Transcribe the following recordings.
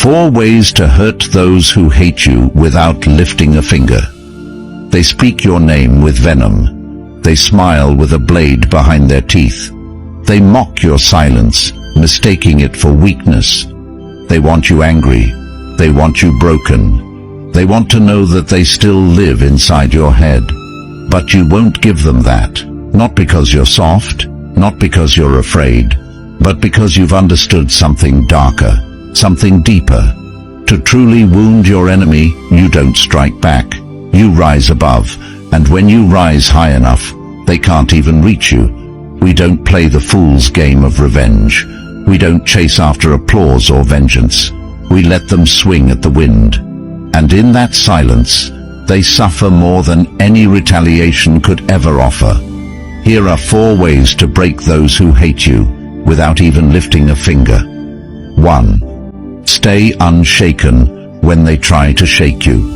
4 ways to hurt those who hate you without lifting a finger. They speak your name with venom. They smile with a blade behind their teeth. They mock your silence, mistaking it for weakness. They want you angry. They want you broken. They want to know that they still live inside your head. But you won't give them that. Not because you're soft, not because you're afraid, but because you've understood something darker, something deeper. To truly wound your enemy, you don't strike back. You rise above, and when you rise high enough, they can't even reach you. We don't play the fool's game of revenge. We don't chase after applause or vengeance. We let them swing at the wind. And in that silence, they suffer more than any retaliation could ever offer. Here are 4 ways to break those who hate you without even lifting a finger. 1. Stay unshaken when they try to shake you.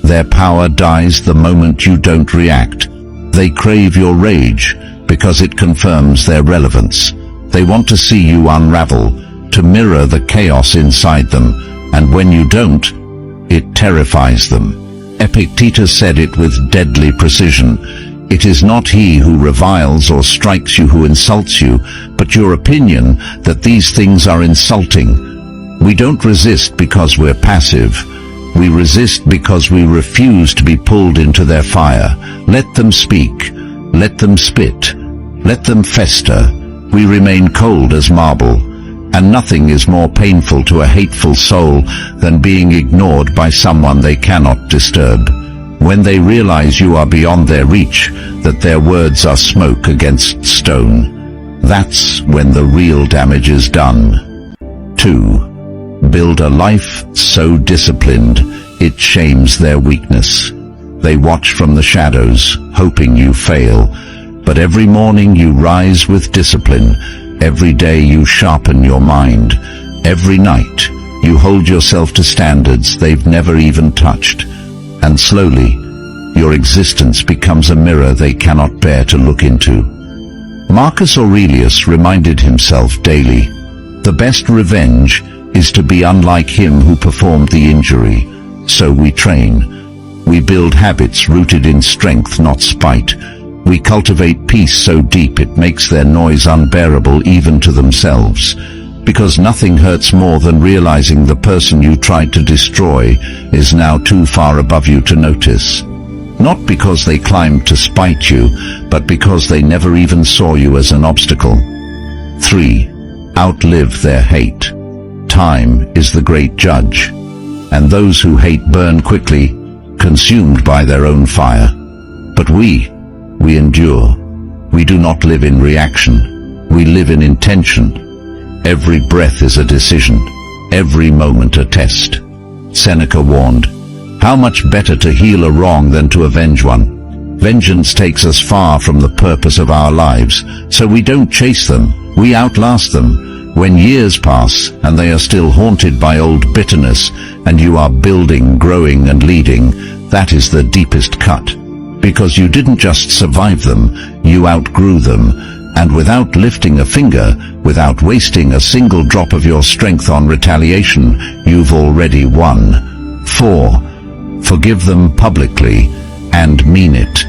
Their power dies the moment you don't react. They crave your rage because it confirms their relevance. They want to see you unravel, to mirror the chaos inside them, and when you don't, it terrifies them. Epictetus said it with deadly precision. It is not he who reviles or strikes you who insults you, but your opinion that these things are insulting. We don't resist because we're passive. We resist because we refuse to be pulled into their fire. Let them speak. Let them spit. Let them fester. We remain cold as marble. And nothing is more painful to a hateful soul than being ignored by someone they cannot disturb. When they realize you are beyond their reach, that their words are smoke against stone, that's when the real damage is done. 2. Build a life so disciplined it shames their weakness. They watch from the shadows, hoping you fail. But every morning you rise with discipline. Every day you sharpen your mind. Every night you hold yourself to standards they've never even touched. And slowly, your existence becomes a mirror they cannot bear to look into. Marcus Aurelius reminded himself daily, the best revenge is to be unlike him who performed the injury. So we train. We build habits rooted in strength, not spite. We cultivate peace so deep it makes their noise unbearable even to themselves. Because nothing hurts more than realizing the person you tried to destroy is now too far above you to notice. Not because they climbed to spite you, but because they never even saw you as an obstacle. 3. Outlive their hate. Time is the great judge, and those who hate burn quickly, consumed by their own fire. But we endure. We do not live in reaction. We live in intention. Every breath is a decision, every moment a test. Seneca warned, how much better to heal a wrong than to avenge one. Vengeance takes us far from the purpose of our lives, so we don't chase them, we outlast them. When years pass and they are still haunted by old bitterness, and you are building, growing and leading, that is the deepest cut. Because you didn't just survive them, you outgrew them, and without lifting a finger, without wasting a single drop of your strength on retaliation, you've already won. 4. Forgive them publicly and mean it.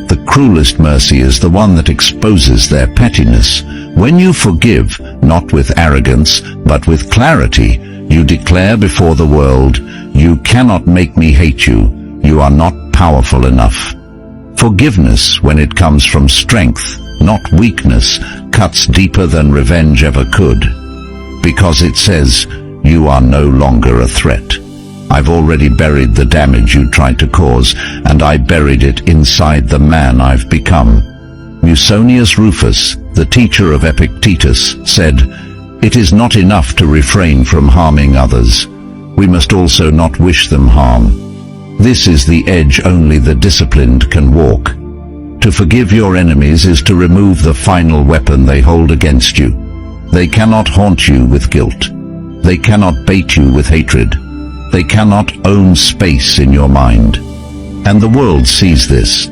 The cruelest mercy is the one that exposes their pettiness. When you forgive, not with arrogance, but with clarity, you declare before the world, you cannot make me hate you. You are not powerful enough. Forgiveness, when it comes from strength, not weakness, cuts deeper than revenge ever could. Because it says, you are no longer a threat. I've already buried the damage you tried to cause, and I buried it inside the man I've become. Musonius Rufus, the teacher of Epictetus, said, it is not enough to refrain from harming others. We must also not wish them harm. This is the edge only the disciplined can walk. To forgive your enemies is to remove the final weapon they hold against you. They cannot haunt you with guilt. They cannot bait you with hatred. They cannot own space in your mind. And the world sees this.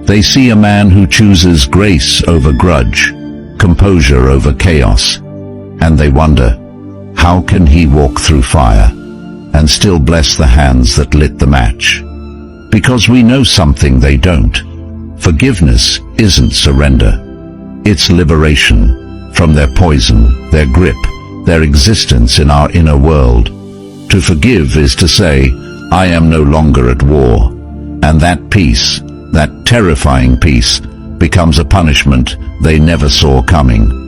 They see a man who chooses grace over grudge, composure over chaos, and they wonder, how can he walk through fire? and still bless the hands that lit the match. Because we know something they don't. Forgiveness isn't surrender. It's liberation from their poison, their grip, their existence in our inner world. To forgive is to say, I am no longer at war. And that peace, that terrifying peace, becomes a punishment they never saw coming.